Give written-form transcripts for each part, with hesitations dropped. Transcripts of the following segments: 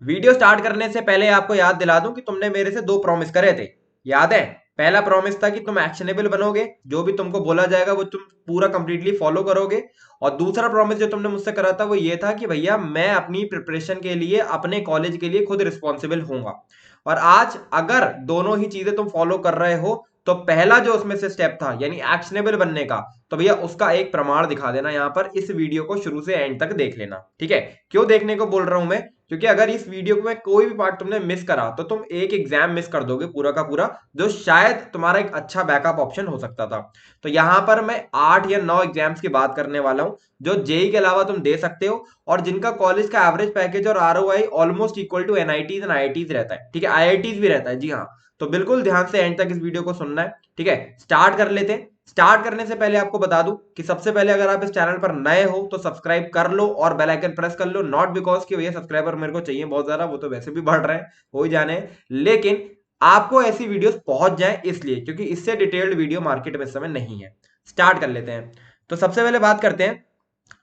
Video start करने से पहले आपको याद दिला दूं कि तुमने मेरे से दो प्रॉमिस करे थे, याद है? पहला प्रॉमिस था कि तुम एक्शनेबल बनोगे, जो भी तुमको बोला जाएगा वो तुम पूरा कंप्लीटली फॉलो करोगे। और दूसरा प्रॉमिस जो तुमने मुझसे करा था वो ये था कि भैया मैं अपनी प्रिपरेशन के लिए, अपने कॉलेज के लिए खुद रिस्पॉन्सिबल होऊंगा। और आज अगर दोनों ही चीजें तुम फॉलो कर रहे हो, तो पहला जो उसमें से स्टेप था यानी एक्शनेबल बनने का, तो भैया उसका एक प्रमाण दिखा देना यहाँ पर। इस वीडियो को शुरू से एंड तक देख लेना, ठीक है? क्यों देखने को बोल रहा हूं मैं? क्योंकि अगर इस वीडियो में कोई भी पार्ट तुमने मिस करा तो तुम एक एग्जाम मिस कर दोगे पूरा का पूरा, जो शायद तुम्हारा एक अच्छा बैकअप ऑप्शन हो सकता था। तो यहां पर मैं 8 या 9 एग्जाम्स की बात करने वाला हूं, जो जेई के अलावा तुम दे सकते हो, और जिनका कॉलेज का एवरेज पैकेज और ROI almost equal to NITs and IITs रहता है, ठीक है? आईआईटीज भी रहता है, जी हाँ। तो बिल्कुल ध्यान से एंड तक इस वीडियो को सुनना है, ठीक है? स्टार्ट कर लेते हैं। स्टार्ट करने से पहले आपको बता दूं कि सबसे पहले अगर आप इस चैनल पर नए हो तो सब्सक्राइब कर लो और बेल आइकन प्रेस कर लो। नॉट बिकॉज कि भैया सब्सक्राइबर मेरे को चाहिए बहुत ज्यादा, वो तो वैसे भी बढ़ रहे हैं, हो ही जाने हैं। लेकिन आपको ऐसी वीडियोस पहुंच जाए इसलिए, क्योंकि इससे डिटेल्ड वीडियो मार्केट में इस समय नहीं है। स्टार्ट कर लेते हैं। तो सबसे पहले बात करते हैं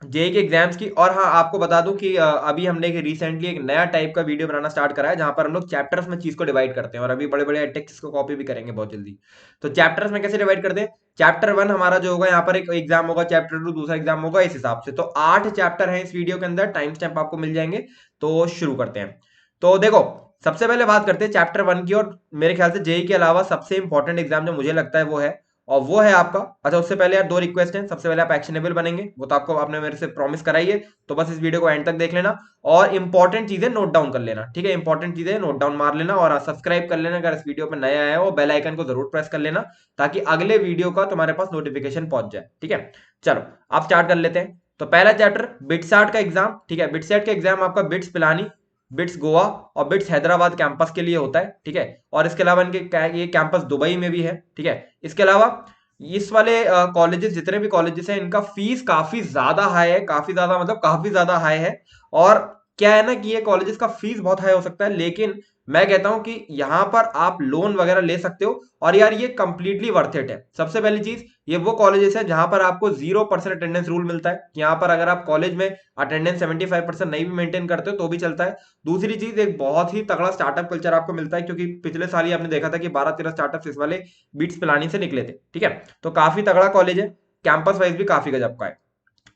जेई के एग्जाम्स की। और हाँ, आपको बता दूं कि अभी हमने रिसेंटली एक नया टाइप का वीडियो बनाना स्टार्ट करा है, जहां पर हम लोग चैप्टर्स में चीज को डिवाइड करते हैं, और अभी बड़े बड़े टेक्स्ट को कॉपी भी करेंगे बहुत जल्दी। तो चैप्टर्स में कैसे डिवाइड करते हैं? चैप्टर 1 हमारा जो होगा, यहाँ पर एक एग्जाम होगा, चैप्टर 2 दूसरा एग्जाम होगा, इस हिसाब से। तो 8 चैप्टर हैं इस वीडियो के अंदर, टाइम स्टैम्प आपको मिल जाएंगे। तो शुरू करते हैं। तो देखो, सबसे पहले बात करते हैं चैप्टर 1 की। और मेरे ख्याल से जेई के अलावा सबसे इंपॉर्टेंट एग्जाम जो मुझे लगता है वो है, और वो है आपका। अच्छा, उससे पहले यार दो रिक्वेस्ट है। सबसे पहले आप एक्शनेबल बनेंगे, वो तो आपको आपने मेरे से प्रॉमिस कराई है, तो बस इस वीडियो को एंड तक देख लेना और इंपॉर्टेंट चीजें नोट डाउन कर लेना, ठीक है? इंपॉर्टेंट चीजें नोट डाउन मार लेना, और सब्सक्राइब कर लेना अगर इस वीडियो पे नया आया हो। बेल आइकन को जरूर प्रेस कर लेना, ताकि अगले वीडियो का तुम्हारे पास नोटिफिकेशन पहुंच जाए, ठीक है? चलो, आप स्टार्ट कर लेते हैं। तो पहला चैप्टर बिट्सैट का एग्जाम, ठीक है? बिट्सैट का एग्जाम आपका बिट्स पिलानी, बिट्स गोवा और बिट्स हैदराबाद कैंपस के लिए होता है, ठीक है? और इसके अलावा इनके ये कैंपस दुबई में भी है, ठीक है? इसके अलावा इस वाले कॉलेजेस, जितने भी कॉलेजेस हैं, इनका फीस काफी ज्यादा हाई है, काफी ज्यादा मतलब काफी ज्यादा हाई है। और क्या है ना कि ये कॉलेजेस का फीस बहुत हाई हो सकता है, लेकिन मैं कहता हूं कि यहां पर आप लोन वगैरह ले सकते हो, और यार ये कंप्लीटली वर्थ इट है। सबसे पहली चीज, ये वो कॉलेजेस है जहां पर आपको 0% अटेंडेंस रूल मिलता है, कि यहां पर अगर आप कॉलेज में अटेंडेंस 75% नहीं भी मेंटेन करते हो तो भी चलता है। दूसरी चीज, एक बहुत ही तगड़ा स्टार्टअप कल्चर आपको मिलता है, क्योंकि पिछले साल ही आपने देखा था कि 12-13 स्टार्टअप्स इस वाले बीट्स पिलानी से निकले थे, ठीक है? तो काफी तगड़ा कॉलेज है, कैंपस वाइज भी काफी गजब का है।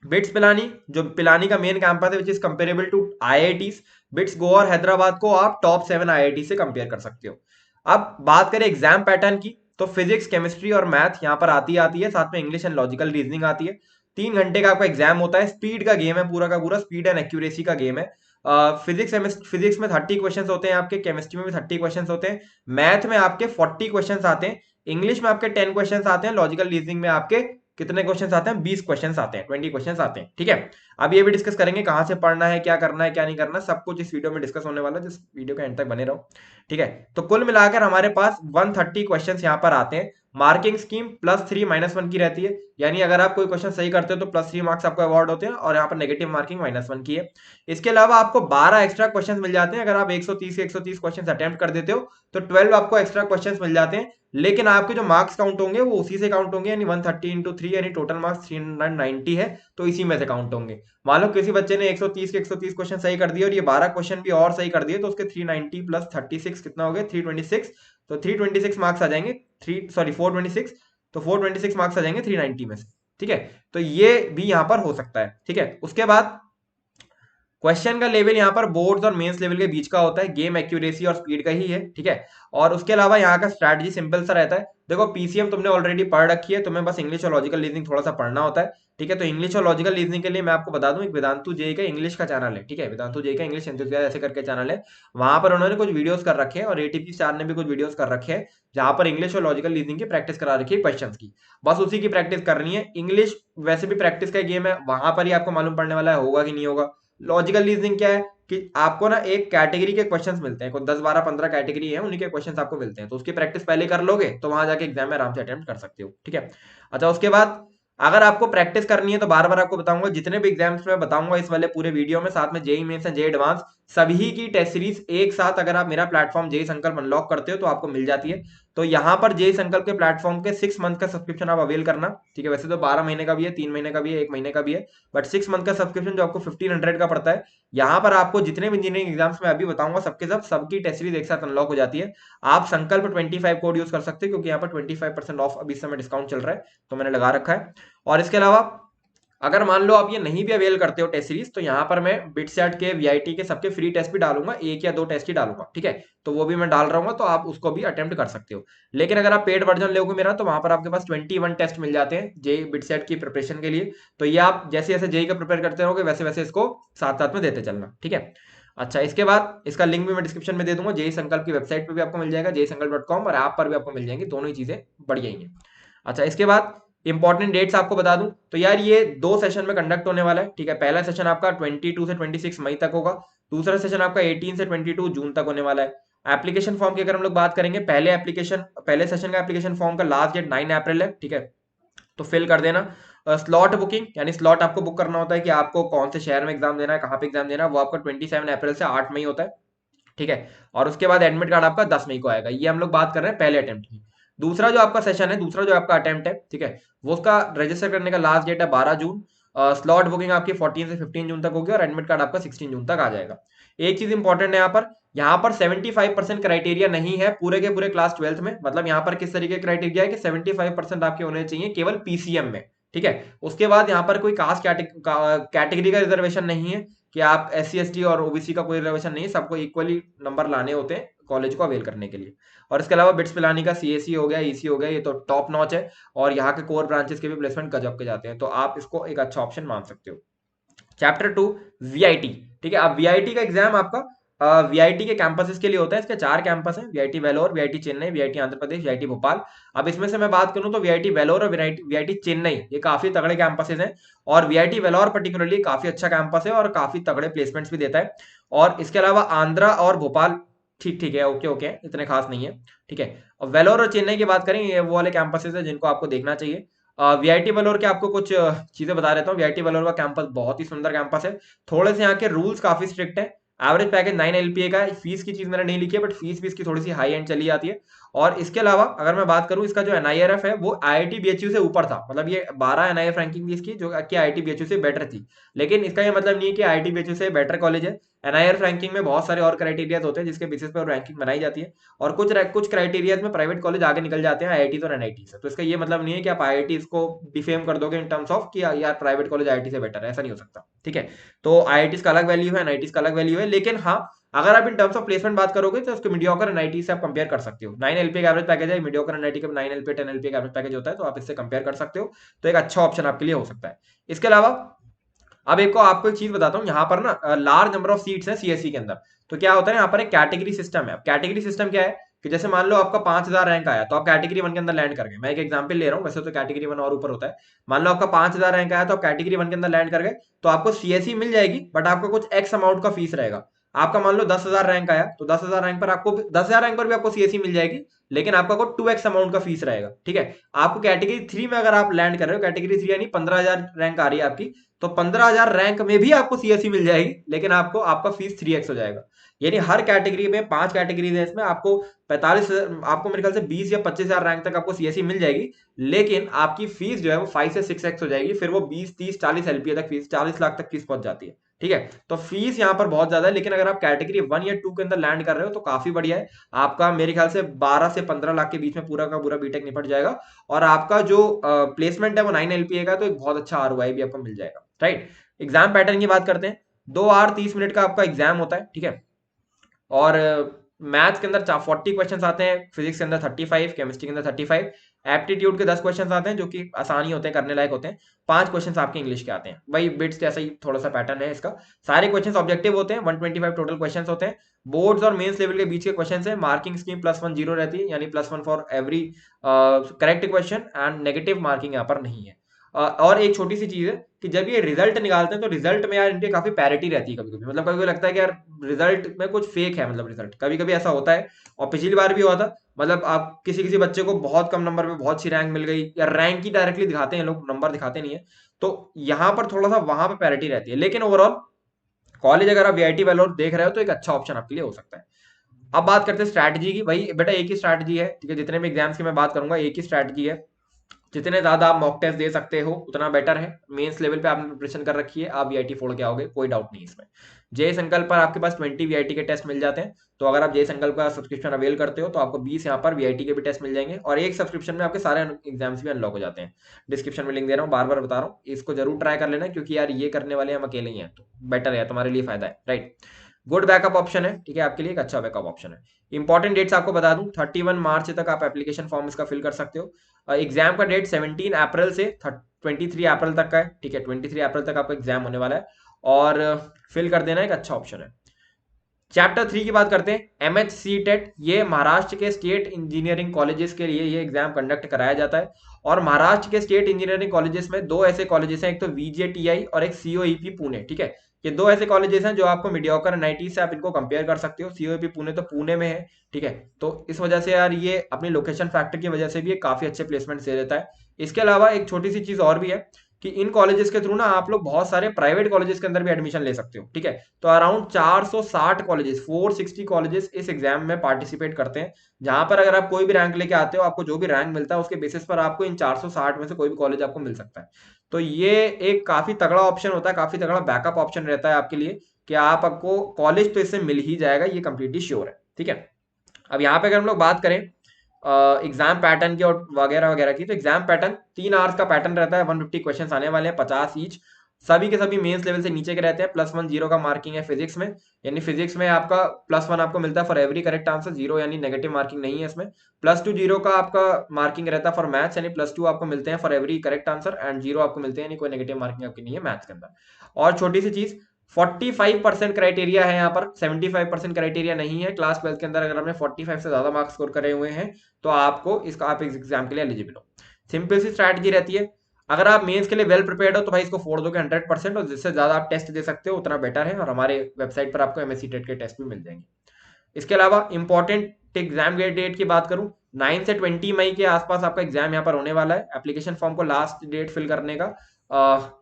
बिट्स पिलानी, जो पिलानी का मेन कैंपस है, which is comparable to IITs. BITS Goa और हैदराबाद को आप टॉप 7 आईआईटी से कंपेयर कर सकते हो। अब बात करें एग्जाम पैटर्न की, तो फिजिक्स, केमिस्ट्री और मैथ यहाँ पर आती है, साथ में इंग्लिश एंड लॉजिकल रीजनिंग आती है। 3 घंटे का आपका एग्जाम होता है, स्पीड का गेम है पूरा का पूरा, स्पीड एंड एक्यूरेसी का गेम है। फिजिक्स में 30 क्वेश्चन होते हैं आपके, केमिस्ट्री में भी 30 क्वेश्चन होते हैं, मैथ में आपके 40 क्वेश्चन आते हैं, इंग्लिश में आपके 10 क्वेश्चन आते हैं, लॉजिकल रीजनिंग में आपके कितने क्वेश्चन आते हैं? 20 क्वेश्चन आते हैं, 20 क्वेश्चन आते हैं, ठीक है? अब ये भी डिस्कस करेंगे कहां से पढ़ना है, क्या करना है, क्या नहीं करना, सब कुछ इस वीडियो में डिस्कस होने वाला है, जिस वीडियो के एंड तक बने रहो, ठीक है? तो कुल मिलाकर हमारे पास 130 क्वेश्चन यहाँ पर आते हैं। मार्किंग स्कीम +3 -1 की रहती है, यानी अगर आप कोई क्वेश्चन सही करते हो तो +3 मार्क्स आपको अवार्ड होते हैं, और यहाँ पर नेगेटिव मार्किंग -1 की है। इसके अलावा आपको 12 एक्स्ट्रा क्वेश्चन मिल जाते हैं, अगर आप 130 क्वेश्चन अटेम्प्ट कर देते हो तो 12 आपको एक्स्ट्रा क्वेश्चन मिल जाते हैं। लेकिन आपके जो मार्क्स काउंट होंगे वो उसी से काउंट होंगे, यानी 130 × 3, यानी टोटल मार्क्स 390 है, तो इसी में से काउंट होंगे। मान लो किसी बच्चे ने 130 के 130 क्वेश्चन सही कर दिए और ये 12 क्वेश्चन भी और सही कर दिए, तो उसके 390 + 36 कितना हो गया? 326। तो 326 मार्क्स आ जाएंगे, 426। तो 426 मार्क्स आ जाएंगे 390 में से, ठीक है? तो ये भी यहां पर हो सकता है, ठीक है? उसके बाद क्वेश्चन का लेवल यहाँ पर बोर्ड्स और मेंस लेवल के बीच का होता है, गेम एक्यूरेसी और स्पीड का ही है, ठीक है? और उसके अलावा यहाँ का स्ट्रैटेजी सिंपल सा रहता है। देखो, पीसीएम तुमने ऑलरेडी पढ़ रखी है, तुम्हें बस इंग्लिश और लॉजिकल रीजनिंग थोड़ा सा पढ़ना होता है, ठीक है? तो इंग्लिश और लॉजिकल रीजनिंग के लिए मैं आपको बता दूं, एक वेदांतु जेई का इंग्लिश का चैनल है, ठीक है? वेदांतु जेई का इंग्लिश एंथुसियास्ट ऐसे करके चैनल है, वहां पर उन्होंने कुछ वीडियोस कर रखे हैं, और एटीपी स्टार ने भी कुछ वीडियोस कर रखे हैं, जहां पर इंग्लिश और लॉजिकल रीजनिंग की प्रैक्टिस करा रखी है क्वेश्चन की। बस उसी की प्रैक्टिस करनी है। इंग्लिश वैसे भी प्रैक्टिस का गेम है, वहां पर ही आपको मालूम पड़ने वाला है होगा कि नहीं होगा। लॉजिकल रीजनिंग क्या है कि आपको ना एक कैटेगरी के क्वेश्चंस मिलते हैं, कोई 10 12 15 कैटेगरी है, उन्हीं के क्वेश्चंस आपको मिलते हैं, तो उसकी प्रैक्टिस पहले कर लोगे तो वहां जाके एग्जाम में आराम से अटेम्प्ट कर सकते हो, ठीक है? अच्छा, उसके बाद अगर आपको प्रैक्टिस करनी है तो बार बार आपको बताऊंगा, जितने भी एग्जाम्स में बताऊंगा इस वाले पूरे वीडियो में, साथ में JEE Mains and JEE advance, सभी की टेस्ट सीरीज एक साथ अगर आप मेरा प्लेटफॉर्म जेई संकल्प अनलॉक करते हो तो आपको मिल जाती है। तो यहाँ पर जेई संकल्प के प्लेटफॉर्म के 6 मंथ का सब्सक्रिप्शन आप अवेल करना, ठीक है। वैसे तो 12 महीने का भी है, 3 महीने का भी है, 1 महीने का भी है, बट 6 मंथ का सब्सक्रिप्शन जो आपको 1500 का पड़ता है। यहाँ पर आपको जितने भी इंजीनियरिंग एग्जाम्स में अभी बताऊंगा सबके सबकी टेस्ट सीरीज एक साथ अनलॉक हो जाती है। आप संकल्प 25 कोड यूज कर सकते हो, क्योंकि यहाँ पर 25% ऑफ अभी समय डिस्काउंट चल रहा है, तो मैंने लगा रखा है। और इसके अलावा अगर मान लो आप ये नहीं भी अवेल करते हो टेस्ट सीरीज, तो यहाँ पर मैं बिटसेट के वीआईटी के सबके फ्री टेस्ट भी डालूंगा, 1 या 2 टेस्ट ही डालूंगा, ठीक है। तो वो भी मैं डाल रहा हूँ, तो आप उसको भी अटेम्प्ट कर सकते हो। लेकिन अगर आप पेड वर्जन लोगे मेरा, तो वहां पर आपके पास 21 टेस्ट मिल जाते हैं जेई बिटसेट की प्रिपरेशन के लिए। तो ये आप जैसे जैसे जेई का प्रिपेयर करते रहोगे वैसे वैसे इसको साथ साथ में देते चलना, ठीक है। अच्छा, इसके बाद इसका लिंक भी मैं डिस्क्रिप्शन में दे दूंगा, जेई संकल्प की वेबसाइट पे भी आपको मिल जाएगा, jeisankalp.com, और ऐप पर भी आपको मिल जाएंगी, दोनों ही चीजें बढ़िया ही है। अच्छा, इसके बाद इंपॉर्टेंट डेट्स आपको बता दूं तो यार ये 2 सेशन में कंडक्ट होने वाला है, ठीक है। पहला सेशन आपका 22 से 26 मई तक होगा, दूसरा सेशन आपका 18 से 22 जून तक होने वाला है। एप्लीकेशन फॉर्म की अगर हम लोग बात करेंगे, पहले सेशन का एप्लीकेशन फॉर्म का लास्ट डेट 9 अप्रैल है, ठीक है। तो फिल कर देना। स्लॉट बुकिंग, यानी स्लॉट आपको बुक करना होता है कि आपको कौन से शहर में एग्जाम देना है, कहाँ पे एग्जाम देना है, वो आपका 27 अप्रैल से 8 मई होता है, ठीक है। और उसके बाद एडमिट कार्ड आपका 10 मई को आएगा। ये हम लोग बात कर रहे हैं पहले अटेम्प्ट की। दूसरा जो आपका सेशन है, दूसरा जो आपका अटेम्प्ट है, ठीक है, वो उसका रजिस्टर करने का लास्ट डेट है 12 जून। स्लॉट बुकिंग आपकी 14 से 15 जून तक होगी और एडमिट कार्ड आपका 16 जून तक आ जाएगा। एक चीज इंपॉर्टेंट है यहाँ पर 75% क्राइटेरिया नहीं है पूरे के पूरे क्लास 12th में। मतलब यहाँ पर किस तरीके क्राइटेरिया है कि 75% आपके होने चाहिए केवल पीसीएम में, ठीक है। उसके बाद यहाँ पर कोई कास्ट कैटेगरी का रिजर्वेशन नहीं है कि आप SC ST और OBC का कोई रिजर्वेशन नहीं है, सबको इक्वली नंबर लाने होते हैं कॉलेज को अवेल करने के लिए। और इसके अलावा बिट्स पिलानी का CSE हो गया, EC हो गया, ये तो टॉप नॉच है, और यहाँ के कोर ब्रांचेस के भी प्लेसमेंट गजब के जाते हैं, तो आप इसको एक अच्छा ऑप्शन मान सकते हो। चैप्टर 2 VIT, ठीक है। अब VIT का एग्जाम आपका VIT के कैंपसेस के लिए होता है। इसके 4 कैंपस हैं, VIT Vellore, VIT Chennai, VIT Andhra Pradesh, VIT Bhopal. अब इसमें से मैं बात करूं तो VIT वेलोर और VIT चेन्नई ये काफी तगड़े कैंपसेस हैं, और VIT वेलोर पर्टिकुलरली काफी अच्छा कैंपस है और काफी तगड़े प्लेसमेंट्स भी देता है। और इसके अलावा आंध्रा और भोपाल ठीक ठीक है, ओके ओके, इतने खास नहीं है, ठीक है। और वेलोर और चेन्नई की बात करें, ये वो वाले कैंपसेस है जिनको आपको देखना चाहिए। वीआईटी वलोर के आपको कुछ चीजें बता देता हूँ। वीआईटी वलोर का कैंपस बहुत ही सुंदर कैंपस है, थोड़े से यहाँ के रूल्स काफी स्ट्रिक्ट है। एवरेज पैकेज 9 LPA का है। फीस की चीज मैंने नहीं लिखी है, बट फीस भी इसकी थोड़ी सी हाई एंड चली जाती है। और इसके अलावा अगर मैं बात करूं, इसका जो NIRF है वो IIT BHU से ऊपर था, मतलब ये 12 NIRF रैंकिंग थी इसकी, जो कि IIT BHU से बेटर थी। लेकिन इसका ये मतलब नहीं है कि IIT BHU से बेटर कॉलेज है। NIRF रैंकिंग में बहुत सारे और क्राइटेरियाज होते हैं जिसके बेसिस पर रैंकिंग बनाई जाती है, और कुछ क्राइटेरियाज में प्राइवेट कॉलेज आगे निकल जाते हैं IIT और NIT से। तो इसका ये मतलब नहीं है कि आप IIT को डिफेम कर दोगे इन टर्म्स ऑफ कि यार प्राइवेट कॉलेज IIT से बेटर है, ऐसा नहीं हो सकता, ठीक है। तो IIT का अलग वैल्यू है, NIT का अलग वैल्यू है, लेकिन हाँ, अगर आप इन टर्म्स ऑफ प्लेसमेंट बात करोगे तो उसको मीडियोकर NIT से आप कंपेयर कर सकते हो। 9 LPA का एवरेज पैकेज है, मीडियोकर NIT का 9 LPA 10 LPA का एवरेज पैकेज होता है, तो आप इससे कंपेयर कर सकते हो। तो एक अच्छा ऑप्शन आपके लिए हो सकता है। इसके अलावा अब आपको एक चीज बताता हूँ, यहाँ पर ना लार्ज नंबर ऑफ सीट्स है CSE के अंदर। तो क्या होता है, यहाँ पर एक कैटेगरी सिस्टम है। कैटेगरी सिस्टम क्या है कि जैसे मान लो आपका 5000 रैंक आया, तो आप कैटेगरी 1 के अंदर लैंड कर गए। मैं एक एग्जांपल ले रहा हूँ, वैसे तो कैटेगरी 1 और ऊपर होता है। मान लो आपका 5000 रैंक आया, तो आप कैटेगरी 1 के अंदर लैंड कर गए, तो आपको CSE मिल जाएगी, बट आपको कुछ एक्स अमाउंट का फीस रहेगा। आपका मान लो 10,000 रैंक आया, तो 10,000 रैंक पर आपको 10,000 रैंक पर भी आपको CSE मिल जाएगी, लेकिन आपका को 2x अमाउंट का फीस रहेगा, ठीक है। आपको कैटेगरी 3 में अगर आप लैंड कर रहे हो, कैटेगरी 3 यानी 15,000 रैंक आ रही है आपकी, तो 15,000 रैंक में भी आपको CSE मिल जाएगी, लेकिन आपको आपका फीस 3x हो जाएगा। यानी हर कैटेगरी में 5 कैटेगरीज है, इसमें आपको 45, आपको मेरे ख्याल से 20 या 25,000 रैंक तक आपको CSE मिल जाएगी, लेकिन आपकी फीस जो है वो 5 से 6x हो जाएगी। फिर वो 20, 30, 40 LPA तक फीस, 40 लाख तक फीस पहुंच जाती है, ठीक है। तो फीस यहाँ पर बहुत ज्यादा है, लेकिन अगर आप कैटेगरी 1 या 2 के अंदर लैंड कर रहे हो तो काफी बढ़िया है। आपका मेरे ख्याल से 12 से 15 लाख के बीच में पूरा का पूरा बीटेक निपट जाएगा, और आपका जो प्लेसमेंट है वो 9 LPA का, तो एक बहुत अच्छा ROI भी आपको मिल जाएगा, राइट। एग्जाम पैटर्न की बात करते हैं, 2 आवर 30 मिनट का आपका एग्जाम होता है, ठीक है। और मैथ्स के अंदर 40 क्वेश्चन आते हैं, फिजिक्स के अंदर 35, केमिस्ट्री के अंदर 35, एप्टीट्यूड के 10 क्वेश्चन आते हैं जो कि आसानी होते हैं, करने लायक होते हैं। 5 क्वेश्चन आपके इंग्लिश के आते हैं, वही बिट्स जैसा ही थोड़ा सा पैटर्न है इसका। सारे क्वेश्चन ऑब्जेक्टिव होते हैं, 125 टोटल क्वेश्चन होते हैं। बोर्ड्स और मेंस लेवल के बीच के क्वेश्चन है। मार्किंग स्कीम +1 0 रहती है, यानी +1 for every correct question, and negative marking यहाँ पर नहीं है। और एक छोटी सी चीज है कि जब ये रिजल्ट निकालते हैं तो रिजल्ट में यार इनके काफी पैरिटी रहती है। कभी कभी मतलब कभी लगता है कि यार रिजल्ट में कुछ फेक है, मतलब रिजल्ट कभी कभी ऐसा होता है। और पिछली बार भी हुआ था, मतलब आप किसी किसी बच्चे को बहुत कम नंबर में बहुत सी रैंक मिल गई, या रैंक ही डायरेक्टली दिखाते हैं लोग, नंबर दिखाते नहीं है। तो यहाँ पर थोड़ा सा वहां पर पैरिटी रहती है, लेकिन ओवरऑल कॉलेज अगर आप वीआईटी वेलोर देख रहे हो तो एक अच्छा ऑप्शन आपके लिए हो सकता है। अब बात करते हैं स्ट्रैटेजी की। भाई बेटा एक ही स्ट्रैटेजी है, ठीक है, जितने भी एग्जाम्स की मैं बात करूंगा एक ही स्ट्रैटेजी है। जितने ज्यादा आप मॉक टेस्ट दे सकते हो उतना बेटर है। मेंस लेवल पे आपने प्रिपरेशन कर रखी है, आप वीआईटी फोड़ के आओगे, कोई डाउट नहीं इसमें। जय संकल्प पर आपके पास 20 वीआईटी के टेस्ट मिल जाते हैं। तो अगर आप जय संकल्प का सब्सक्रिप्शन अवेल करते हो तो आपको 20 यहाँ पर वीआईटी के भी टेस्ट मिल जाएंगे, और एक सब्सक्रिप्शन में आपके सारे एग्जाम्स भी अनलॉक हो जाते हैं। डिस्क्रिप्शन में लिंक दे रहा हूँ, बार बार बता रहा हूँ, इसको जरूर ट्राई कर लेना, क्योंकि यार ये करने वाले हम अकेले ही हैं, तो बेटर है, तुम्हारे लिए फायदा है, राइट। गुड बैकअप ऑप्शन है, ठीक है, आपके लिए एक अच्छा बैकअप ऑप्शन है। इंपॉर्टेंट डेट्स आपको बता दूं, 31 मार्च तक आप एप्लीकेशन फॉर्म इसका फिल कर सकते हो। एग्जाम का डेट 17 अप्रैल से 23 अप्रैल तक का है, ठीक है, 23 अप्रैल तक आपका एग्जाम होने वाला है, और फिल कर देना एक अच्छा ऑप्शन है। चैप्टर 3 की बात करते हैं, एमएचसी टेट। ये महाराष्ट्र के स्टेट इंजीनियरिंग कॉलेजेस के लिए ये एग्जाम कंडक्ट कराया जाता है। और महाराष्ट्र के स्टेट इंजीनियरिंग कॉलेजेस में दो ऐसे कॉलेजेस हैं, एक तो वीजेटीआई और एक सीओईपी पुणे, ठीक है। ये दो ऐसे कॉलेजेस हैं जो आपको मीडियोकर एनआईटी से आप इनको कंपेयर कर सकते हो। सीओईपी पुणे तो पुणे में है, ठीक है, तो इस वजह से यार ये अपनी लोकेशन फैक्टर की वजह से भी काफी अच्छे प्लेसमेंट दे देता है। इसके अलावा एक छोटी सी चीज और भी है कि इन कॉलेजेस के थ्रू ना आप लोग बहुत सारे प्राइवेट कॉलेजेस के अंदर भी एडमिशन ले सकते हो, ठीक है। तो अराउंड 460 कॉलेजेस, 460 कॉलेजेस इस एग्जाम में पार्टिसिपेट करते हैं, जहां पर अगर आप कोई भी रैंक लेके आते हो, आपको जो भी रैंक मिलता है उसके बेसिस पर आपको इन 460 में से कोई भी कॉलेज आपको मिल सकता है। तो ये एक काफी तगड़ा ऑप्शन होता है, काफी तगड़ा बैकअप ऑप्शन रहता है आपके लिए, कि आपको कॉलेज तो इससे मिल ही जाएगा, ये कंप्लीटली श्योर है, ठीक है। अब यहाँ पे अगर हम लोग बात करें एग्जाम पैटर्न की और वगैरह वगैरह की, तो एग्जाम पैटर्न 3 आवर्स का पैटर्न रहता है, 150 क्वेश्चन आने वाले हैं, 50 ईच। सभी के सभी मेंस लेवल से नीचे के रहते हैं। +1 जीरो का मार्किंग है फिजिक्स में, यानी फिजिक्स में आपका +1 आपको मिलता है for every correct answer, zero यानी नेगेटिव मार्किंग नहीं है इसमें। +2 जीरो का आपका मार्किंग रहता है फॉर मैथ्स, यानी +2 आपको मिलते हैं for every correct answer, and zero आपको मिलते हैं, यानी कोई नेगेटिव मार्किंग आपकी नहीं है मैथ्स के अंदर। और छोटी सी चीज, 45% क्राइटेरिया है यहाँ पर, 75% क्राइटेरिया नहीं है। क्लास 12 के अंदर अगर हमने 45 से ज्यादा मार्क्स स्कोर करे हुए हैं तो आपको इसका आप इस एग्जाम के लिए एलिजिबल हो। सिंपल सी स्ट्रैटेजी रहती है। अगर आप मेंस के लिए वेल प्रिपेयर्ड हो तो भाई इसको फोड़ दोगे 100%, और जिससे ज्यादा आप टेस्ट दे सकते हो उतना बेटर है, और हमारे वेबसाइट पर आपको एमएससी टेट के टेस्ट भी मिल जाएंगे। इसके अलावा इंपॉर्टेंट एग्जाम डेट की बात करूं, 9 से 20 मई के आसपास आपका एग्जाम यहाँ पर होने वाला है। एप्लीकेशन फॉर्म को लास्ट डेट फिल करने का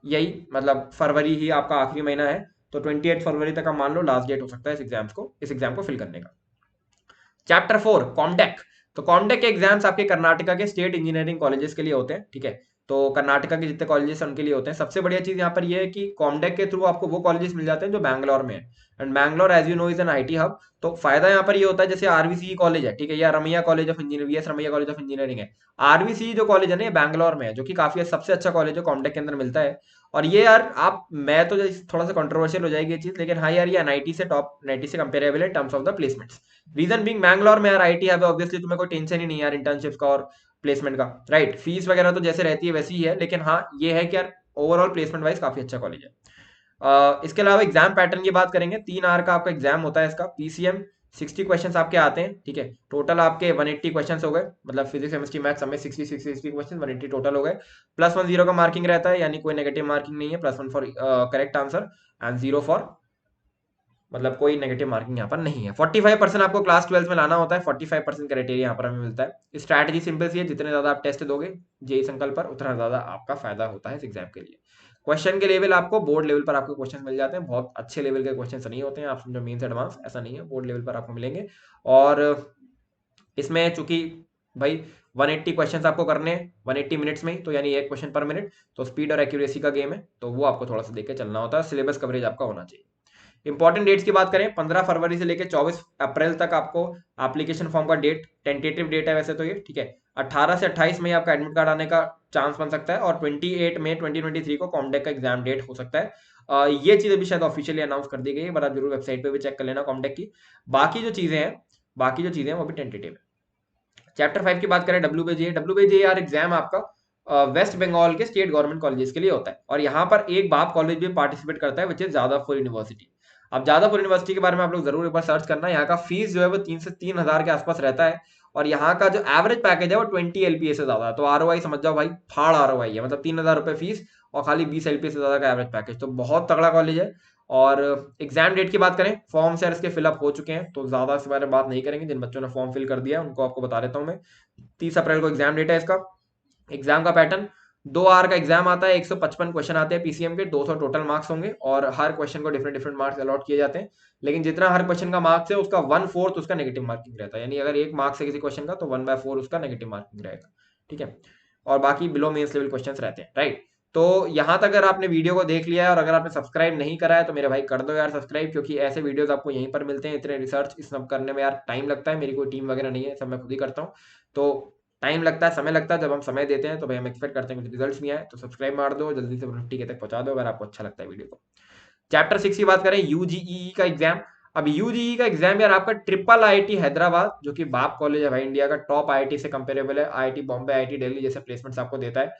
यही मतलब फरवरी ही आपका आखिरी महीना है, तो 28 फरवरी तक आप मान लो लास्ट डेट हो सकता है इस एग्जाम को फिल करने का। Chapter 4 COMEDK. तो कॉमडेक के एग्जाम्स आपके कर्नाटका के स्टेट इंजीनियरिंग कॉलेजेस के लिए होते हैं, ठीक है। तो कर्नाटका के जितने कॉलेजेस हैं उनके लिए होते हैं। सबसे बढ़िया चीज यहाँ पर ये है कि कॉमडेक के थ्रू आपको वो कॉलेजेस मिल जाते हैं जो बैंगलोर में है, and Bangalore as you know is an IT hub. तो फायदा यहाँ पर ये होता है, जैसे आरवीसी कॉलेज है, ठीक है, या Ramaiah college of engineering, VS Ramaiah college of engineering है। आरवीसी जो कॉलेज है ना ये बैंगलोर में है, जो कि काफी सबसे अच्छा कॉलेज है, कॉमडेक के अंदर मिलता है। और ये यार आप, मैं तो थोड़ा सा कंट्रोवर्शियल हो जाएगी ये चीज, लेकिन हाँ यार ये एनआईटी से टॉप, एनआईटी से कंपेरेबल है in terms of the placements. Reason being Bangalore में यार आईटी है, ऑब्वियसली तुम्हें कोई टेंशन ही नहीं यार इंटर्नशिप्स का और प्लेसमेंट का, राइट। फीस वगैरह तो जैसे रहती है वैसी ही है, लेकिन हाँ ये है कि यार ओवरऑल प्लेसमेंट वाइज काफी अच्छा कॉलेज है। इसके अलावा एग्जाम पैटर्न की बात करेंगे, 3 आवर का आपका एग्जाम होता है इसका। पीसीएम 60 क्वेश्चन आपके आते हैं, ठीक है। टोटल आपके 180 क्वेश्चन हो गए, मतलब फिजिक्स केमिस्ट्री मैथ सब में 60 क्वेश्चन 180 टोटल हो गए। +1 जीरो का मार्किंग रहता है, यानी कोई नेगेटिव मार्किंग नहीं है। +1 for correct answer and zero for, मतलब कोई नेगेटिव मार्किंग यहाँ पर नहीं है। 45% आपको क्लास 12 में लाना होता है, 45% क्राइटेरिया यहाँ पर हमें मिलता है। स्ट्रैटेजी सिंपल सी है, जितने ज्यादा आप टेस्ट दोगे जेई संकल्प पर उतना ज्यादा आपका फायदा होता है इस एग्जाम के लिए। क्वेश्चन के लेवल आपको बोर्ड लेवल पर आपको क्वेश्चन मिल जाते हैं, बहुत अच्छे लेवल के क्वेश्चन नहीं होते हैं, आप समझो मेंस एडवांस ऐसा नहीं है, बोर्ड लेवल पर आपको मिलेंगे। और इसमें चूंकि भाई 180 क्वेश्चंस आपको करने हैं 180 मिनट्स में ही, तो यानी एक क्वेश्चन पर मिनट, तो स्पीड और एक्यूरेसी का गेम है, तो वो आपको थोड़ा सा देख के चलना होता है। सिलेबस कवरेज आपका होना चाहिए। इंपॉर्टेंट डेट्स की बात करें, 15 फरवरी से लेकर 24 अप्रैल तक आपको एप्लीकेशन फॉर्म का डेट, टेंटेटिव डेट है वैसे तो ये, ठीक है। 18 से 28 मई आपका एडमिट कार्ड आने का चांस बन सकता है, और 28 मई 2023 को कॉमडेक का एग्जाम डेट हो सकता है। ये चीज अभी शायद ऑफिशियली अनाउंस कर दी गई है, बट आप जरूर वेबसाइट पे भी चेक कर लेना कॉमडेक की। बाकी जो चीजें हैं वो भी टेंटेटिव है। चैप्टर 5 की बात करें, डब्ल्यूबीजे एग्जाम आपका वेस्ट बंगाल के स्टेट गवर्नमेंट कॉलेजेस के लिए होता है, और यहाँ पर एक बाप कॉलेज भी पार्टिसिपेट करता है, विच इज जादवपुर यूनिवर्सिटी। अब जादवपुर यूनिवर्सिटी के बारे में आप लोग जरूर एक बार सर्च करना। यहाँ का फीस जो है वो 3 से 3 हजार के आसपास रहता है, और यहाँ का जो एवरेज पैकेज है वो 20 एलपीए से ज्यादा है। तो आरओआई समझ जाओ भाई, फाड़ आरओआई है, मतलब 3 हजार रुपए फीस और खाली 20 एलपीए से ज्यादा का एवरेज पैकेज, तो बहुत तगड़ा कॉलेज है। और एग्जाम डेट की बात करें, फॉर्म यार इसके फिलअप हो चुके हैं, तो ज्यादा इस बारे में बात नहीं करेंगे। जिन बच्चों ने फॉर्म फिल कर दिया है उनको आपको बता देता हूँ मैं, 30 अप्रैल को एग्जाम डेट है इसका। एग्जाम का पैटर्न 2 आवर का एग्जाम आता है, 155 क्वेश्चन आते हैं पीसीएम के, 200 टोटल मार्क्स होंगे और हर क्वेश्चन को डिफरेंट डिफरेंट मार्क्स अलॉट किए जाते हैं। लेकिन जितना हर क्वेश्चन का मार्क्स है उसका 1/4 उसका नेगेटिव मार्किंग रहता है, यानी अगर 1 मार्क्स है किसी क्वेश्चन का तो 1/4 उसका नेगेटिव मार्किंग रहेगा। ठीक है, और बाकी बिलो मेंस लेवल क्वेश्चन रहते हैं। राइट, तो यहाँ तक अगर आपने वीडियो को देख लिया है और अगर आपने सब्सक्राइब नहीं करा है तो मेरे भाई कर दो यार सब्सक्राइब, क्योंकि ऐसे वीडियोस आपको यहीं पर मिलते हैं। इतने रिसर्च इस सब करने में यार टाइम लगता है, मेरी कोई टीम वगैरह नहीं है, सब मैं खुद ही करता हूँ। तो टाइम लगता है, समय लगता है, जब हम समय देते हैं तो भाई हम एक्सपेक्ट करते हैं कुछ रिजल्ट्स भी आए। तो सब्सक्राइब मार दो, जल्दी से 50 के तक पहुंचा दो अगर आपको अच्छा लगता है वीडियो को। चैप्टर 6 की बात करें, यूजीई का एग्जाम। अब यूजीई का एग्जाम यार आपका ट्रिपल आईआईटी हैदराबाद, जो कि बाप कॉलेज है भाई इंडिया का, टॉप आईआईटी से कंपेरेबल है, आईआईटी बॉम्बे, आईआईटी दिल्ली जैसे प्लेसमेंट्स आपको देता है।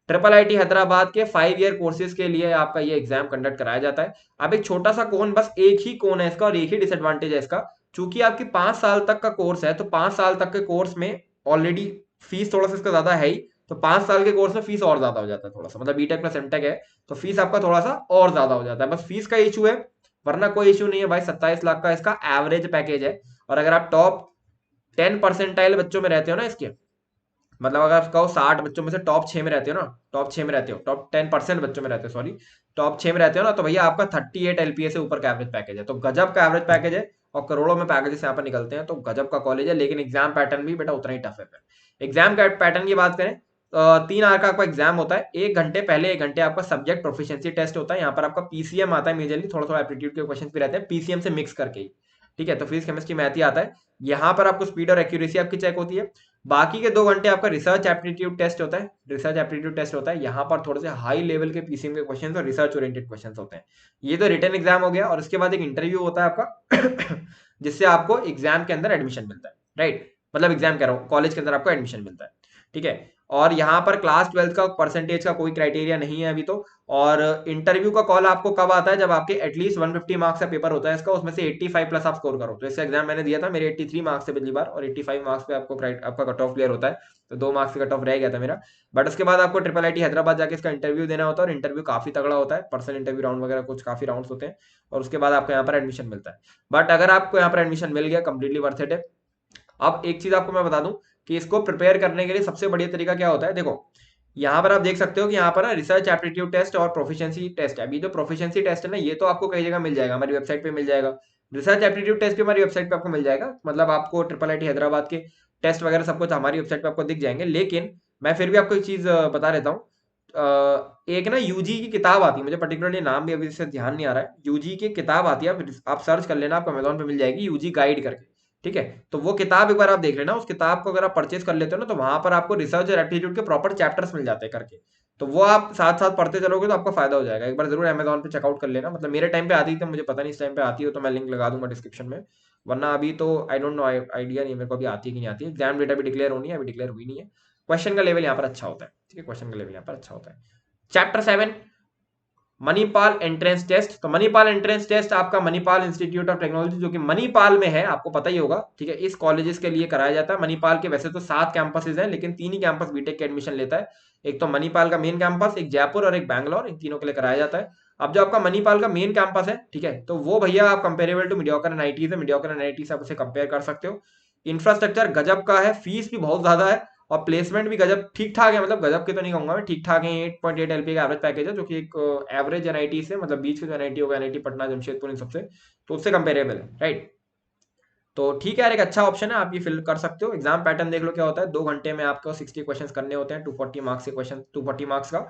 ट्रिपल आईआईटी हैदराबाद के 5 ईयर कोर्सेज के लिए आपका ये एग्जाम कंडक्ट कराया जाता है। अब एक छोटा सा कोन, बस एक ही कोन है इसका और एक ही डिसएडवांटेज है इसका, चूंकि आपकी 5 साल तक का कोर्स है तो 5 साल तक के कोर्स में ऑलरेडी फीस थोड़ा सा इसका ज्यादा है ही, तो 5 साल के कोर्स में फीस और ज्यादा हो जाता है थोड़ा सा, मतलब बीटेक प्लस एमटेक है तो फीस आपका थोड़ा सा और ज्यादा हो जाता है, बस फीस का इशू है, वरना कोई इशू नहीं है भाई। 27 लाख का इसका एवरेज पैकेज है। और अगर आप टॉप 10 परसेंटाइल बच्चों में रहते हो ना इसके, मतलब अगर आप कहो 60 बच्चों में से टॉप 6 में रहते हो ना, टॉप 6 में रहते हो, टॉप 10% बच्चों में रहते हो, सॉरी, टॉप 6 में रहते हो ना, तो भैया आपका 38 एलपीए से ऊपर का एवरेज पैकेज है, तो गजब का एवरेज पैकेज है। और करोड़ों में पैकेजेस यहाँ पर निकलते हैं, तो गजब का कॉलेज है। लेकिन एग्जाम पैटर्न भी बेटा उतना ही टफ है। एग्जाम का पैटर्न की बात करें, 3 आवर का आपका एग्जाम होता है। 1 घंटे पहले 1 घंटे आपका सब्जेक्ट प्रोफिशिएंसी टेस्ट होता है। यहाँ पर आपका पीसीएम आता है मेजरली, थोड़ा थोड़ा एप्टीट्यूड के क्वेश्चन भी रहते हैं पीसीएम से मिक्स करके ही। ठीक है, तो फिजिक्स केमिस्ट्री मैथ ही आता है। यहाँ पर आपको स्पीड और एक्यूरेसी आपकी चेक होती है। बाकी के 2 घंटे आपका रिसर्च एप्टीट्यूड टेस्ट होता है, रिसर्च एप्टीट्यूड टेस्ट होता है। यहाँ पर थोड़े से हाई लेवल के पीसीएम के क्वेश्चन और रिसर्च ओरिएंटेड क्वेश्चन होते हैं। ये तो रिटन एग्जाम हो गया, और इसके बाद एक इंटरव्यू होता है आपका जिससे आपको एग्जाम के अंदर एडमिशन मिलता है। राइट, मतलब एग्जाम कह रहा हूँ, कॉलेज के अंदर आपको एडमिशन मिलता है। ठीक है, और यहाँ पर क्लास 12 का परसेंटेज का कोई क्राइटेरिया नहीं है अभी तो। और इंटरव्यू का कॉल आपको कब आता है, जब आपके एटलीस्ट 150 मार्क्स का पेपर होता है इसका, उसमें से 85 प्लस आप स्कोर करो। तो इसका एग्जाम मैंने दिया था, मेरे 83 मार्क्स से पिछली बार, और 85 मार्क्स पे आपका कट ऑफ क्लियर होता है, तो 2 मार्क्स का कट ऑफ रह गया था मेरा। बट उसके बाद आपको ट्रिपल आईटी हैदराबाद जाके इसका इंटरव्यू देना होता है, और इंटरव्यू काफी तगड़ा होता है, पर्सनल इंटरव्यू राउंड वगैरह कुछ काफी राउंड्स होते हैं, और उसके बाद आपको यहाँ पर एडमिशन मिलता है। बट अगर आपको यहाँ पर एडमिशन मिल गया, कंप्लीटली वर्थ इट है। अब एक चीज आपको मैं बता दूं कि इसको प्रिपेयर करने के लिए सबसे बढ़िया तरीका क्या होता है। देखो, यहाँ पर आप देख सकते हो कि यहाँ पर ना रिसर्च एप्टीट्यूड टेस्ट और प्रोफिशिएंसी टेस्ट है। अभी जो प्रोफिशिएंसी टेस्ट है ना, ये तो आपको कई जगह मिल जाएगा, हमारी वेबसाइट पे मिल जाएगा। रिसर्च एप्टीट्यूड टेस्ट भी हमारी वेबसाइट पे आपको मिल जाएगा, मतलब आपको ट्रिपल आईटी हैदराबाद के टेस्ट वगैरह सब कुछ हमारी वेबसाइट पे आपको दिख जाएंगे। लेकिन मैं फिर भी आपको एक चीज बता देता हूँ। एक ना यूजी की किताब आती है, मुझे पर्टिकुलरली नाम भी अभी से ध्यान नहीं आ रहा है, यूजी की किताब आती है, आप सर्च कर लेना, आपको अमेजोन पे मिल जाएगी, यूजी गाइड करके। ठीक है, तो वो किताब एक बार आप देख लेना, उस किताब को अगर आप परचेज कर लेते हो ना, तो वहां पर आपको रिसर्च और एप्टीट्यूड के प्रॉपर चैप्टर्स मिल जाते हैं करके। तो वो आप साथ साथ पढ़ते चलोगे तो आपका फायदा हो जाएगा। एक बार जरूर अमेजोन पे चेकआउट कर लेना, मतलब मेरे टाइम पे आती थी, मुझे पता नहीं इस टाइम पे आती हो तो मैं लिंक लगा दूंगा डिस्क्रिप्शन में, वरना अभी तो आई डोंट नो, आइडिया नहीं मेरे को अभी आती है कि नहीं आती है। एग्जाम डेटा भी डिक्लेयर होनी है, अभी डिक्लेयर हुई नहीं है। क्वेश्चन का लेवल यहाँ पर अच्छा होता है। ठीक है, क्वेश्चन का लेवल यहाँ पर अच्छा होता है। Chapter 7 Manipal entrance test. तो मणिपाल एंट्रेंस टेस्ट आपका मणिपाल इंस्टीट्यूट ऑफ टेक्नोलॉजी, जो कि मणिपाल में है, आपको पता ही होगा। ठीक है, इस कॉलेजेस के लिए कराया जाता है। मणिपाल के वैसे तो 7 कैंपसेस हैं, लेकिन 3 ही कैंपस बीटेक के एडमिशन लेता है। एक तो मणिपाल का मेन कैंपस, एक जयपुर और एक बैंगलोर, इन तीनों के लिए कराया जाता है। अब जो आपका मणिपाल का मेन कैंपस है, ठीक है, तो वो भैया आप कंपेरेबल टू मीडियोकर एनआईटी से, मीडियोकर एनआईटी से आप उसे कंपेयर कर सकते हो। इंफ्रास्ट्रक्चर गजब का है, फीस भी बहुत ज्यादा है, और प्लेसमेंट भी गजब ठीक ठाक है, मतलब गजब के तो नहीं कहूंगा मैं, ठीक ठाक है। 8.8 एलपी का एवरेज पैकेज है, जो कि एक एवरेज एनआईटी से, मतलब बीच के जो एनआईटी होगा, एनआईटी पटना, जमशेदपुर, इन सबसे, तो उससे कंपेरेबल है। राइट, तो ठीक है यार, एक अच्छा ऑप्शन है, आप ये फिल कर सकते हो। एग्जाम पैटर्न देख लो क्या होता है। 2 घंटे में आपको 60 क्वेश्चन करने होते हैं, 240 मार्क्स के क्वेश्चन, 240 मार्क्स का।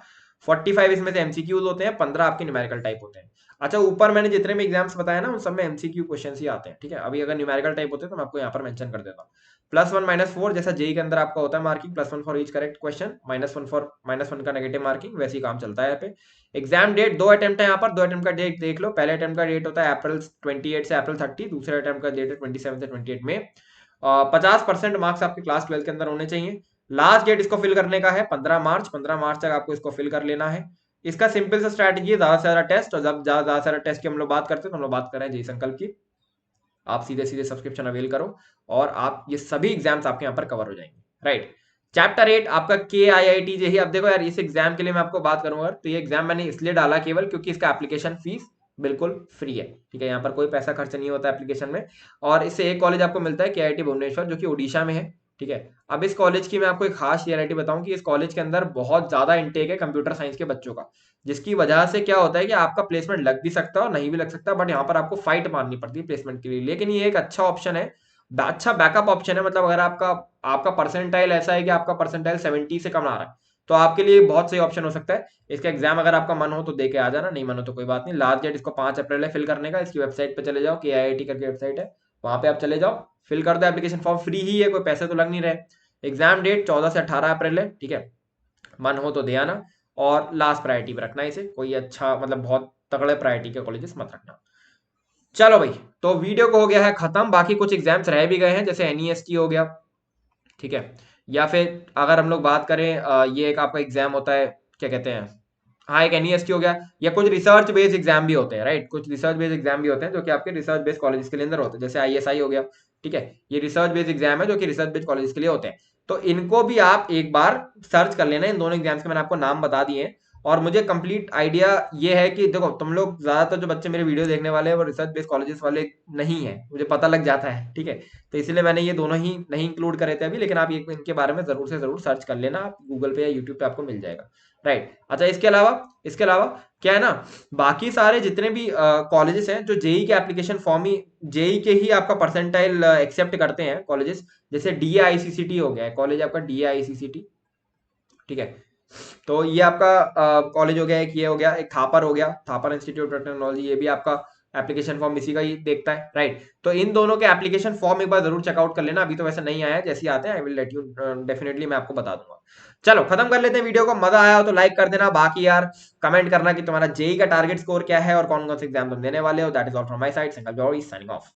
45 इसमें से एमसीक्यूज होते हैं, 15 आपके न्यूमेरिकल टाइप होते हैं। अच्छा, ऊपर मैंने जितने भी एग्जाम्स बताया ना, उन सब में एमसीक्यू क्वेश्चन ही आते हैं। ठीक है, अभी अगर न्यूमेरिकल टाइप होते हैं तो मैं आपको यहाँ पर मेंशन कर देता हूँ। +1 -4 जैसा जेई के अंदर आपका होता है marking, +1 for each correct question, -1 for -1 का नेगेटिव मार्किंग, वैसे ही काम चलता है यहाँ पे। एग्जाम डेट 2 अटेम्प्ट है यहाँ पर, 2 अटेम्प्ट का डेट देख लो। पहले अटेम्प्ट का डेट होता है अप्रैल 28 से अप्रैल 30, दूसरे अटेम्प्ट का डेट है 27 से 28 में। 50% मार्क्स आपके क्लास 12 के अंदर होने चाहिए। लास्ट डेट इसको फिल करने का है 15 मार्च, 15 मार्च तक आपको इसको फिल कर लेना है। इसका सिंपल सा स्ट्रैटेजी है, ज्यादा से ज्यादा टेस्ट, और जब ज्यादा से ज्यादा टेस्ट की हम लोग बात करते हैं तो हम लोग बात कर रहे हैं जय संकल्प की। आप सीधे सीधे सब्सक्रिप्शन अवेल करो, और आप ये सभी एग्जाम्स आपके यहाँ पर कवर हो जाएंगे। राइट, चैप्टर 8 आपका के आई आई टी जेई। अब देखो यार, इस एग्जाम के लिए मैं आपको बात करूंगा, तो ये एग्जाम मैंने इसलिए डाला केवल क्योंकि इसका एप्लीकेशन फीस बिल्कुल फ्री है। ठीक है, यहाँ पर कोई पैसा खर्च नहीं होता एप्लीकेशन में। और इससे एक कॉलेज आपको मिलता है के आई टी भुवनेश्वर, जो कि ओडिशा में है। ठीक है। अब इस कॉलेज की मैं आपको एक खास रियलिटी बताऊं कि इस कॉलेज के अंदर बहुत ज्यादा इंटेक है कंप्यूटर साइंस के बच्चों का, जिसकी वजह से क्या होता है कि आपका प्लेसमेंट लग भी सकता है और नहीं भी लग सकता, बट यहाँ पर आपको फाइट मारनी पड़ती है प्लेसमेंट के लिए। लेकिन ये एक अच्छा ऑप्शन है, अच्छा बैकअप ऑप्शन है। मतलब अगर आपका आपका परसेंटाइल ऐसा है कि आपका परसेंटाइल 70 से कम आ रहा है, तो आपके लिए बहुत सही ऑप्शन हो सकता है। इसका एग्जाम अगर आपका मन हो तो दे के आ जाना, नहीं मन हो तो कोई बात नहीं। लास्ट डेट इसको 5 अप्रैल है फिल करने का। इसकी वेबसाइट पे चले जाओ, KIIT करके वेबसाइट है, वहां पे आप चले जाओ, फिल कर दो एप्लीकेशन फॉर्म, फ्री ही है, कोई पैसे तो लग नहीं रहे। एग्जाम डेट 14 से 18 अप्रैल है, ठीक है। मन हो तो दे आना, और लास्ट प्रायोरिटी पे रखना इसे, कोई अच्छा मतलब बहुत तगड़े प्रायोरिटी के कॉलेजेस मत रखना। चलो भाई, तो वीडियो को हो गया है खत्म। बाकी कुछ एग्जाम्स रह भी गए हैं, जैसे NEST हो गया, ठीक है। या फिर अगर हम लोग बात करें ये एक आपका एग्जाम होता है, क्या कहते हैं, हाँ एक NEST हो गया। या कुछ रिसर्च बेस्ड एग्जाम भी होते हैं, राइट, कुछ रिसर्च बेस्ड एग्जाम भी होते हैं जो कि आपके रिसर्च बेस्ड कॉलेज के लिए अंदर होते हैं, जैसे ISI हो गया, ठीक है। ये रिसर्च बेस्ड एग्जाम है जो कि रिसर्च बेस्ड कॉलेज के लिए होते हैं। तो इनको भी आप एक बार सर्च कर लेना, इन दोनों एग्जाम्स के मैंने आपको नाम बता दिए हैं। और मुझे कंप्लीट आइडिया ये है कि देखो, तुम लोग ज्यादातर जो बच्चे मेरे वीडियो देखने वाले हैं वो रिसर्च बेस्ड कॉलेजेस वाले नहीं है, मुझे पता लग जाता है, ठीक है। तो इसलिए मैंने ये दोनों ही नहीं इंक्लूड करे थे अभी, लेकिन आप ये इनके बारे में जरूर से जरूर सर्च कर लेना, आप गूगल पे या यूट्यूब पे आपको मिल जाएगा, राइट। अच्छा, इसके अलावा क्या है ना, बाकी सारे जितने भी कॉलेजेस हैं जो जेई के एप्लीकेशन फॉर्म ही, जेई के ही आपका परसेंटाइल एक्सेप्ट करते हैं कॉलेजेस, जैसे DAICCT हो गया है कॉलेज आपका, DAICCT, ठीक है। तो ये आपका कॉलेज हो गया, एक ये हो गया, एक थापर हो गया, थापर इंस्टीट्यूट ऑफ टेक्नोलॉजी, ये भी आपका एप्लीकेशन फॉर्म इसी का ही देखता है, राइट। तो इन दोनों के एप्लीकेशन फॉर्म एक बार जरूर चेकआउट कर लेना, अभी तो वैसे नहीं आया है, जैसे ही आते हैं I will let you, definitely मैं आपको बता दूंगा। चलो खत्म कर लेते हैं वीडियो को, मजा आया हो तो लाइक कर देना, बाकी यार कमेंट करना कि तुम्हारा जेई का टारगेट स्कोर क्या है और कौन कौन से एग्जाम तुम देने वाले हो। That is all from my side, single Joy signing off.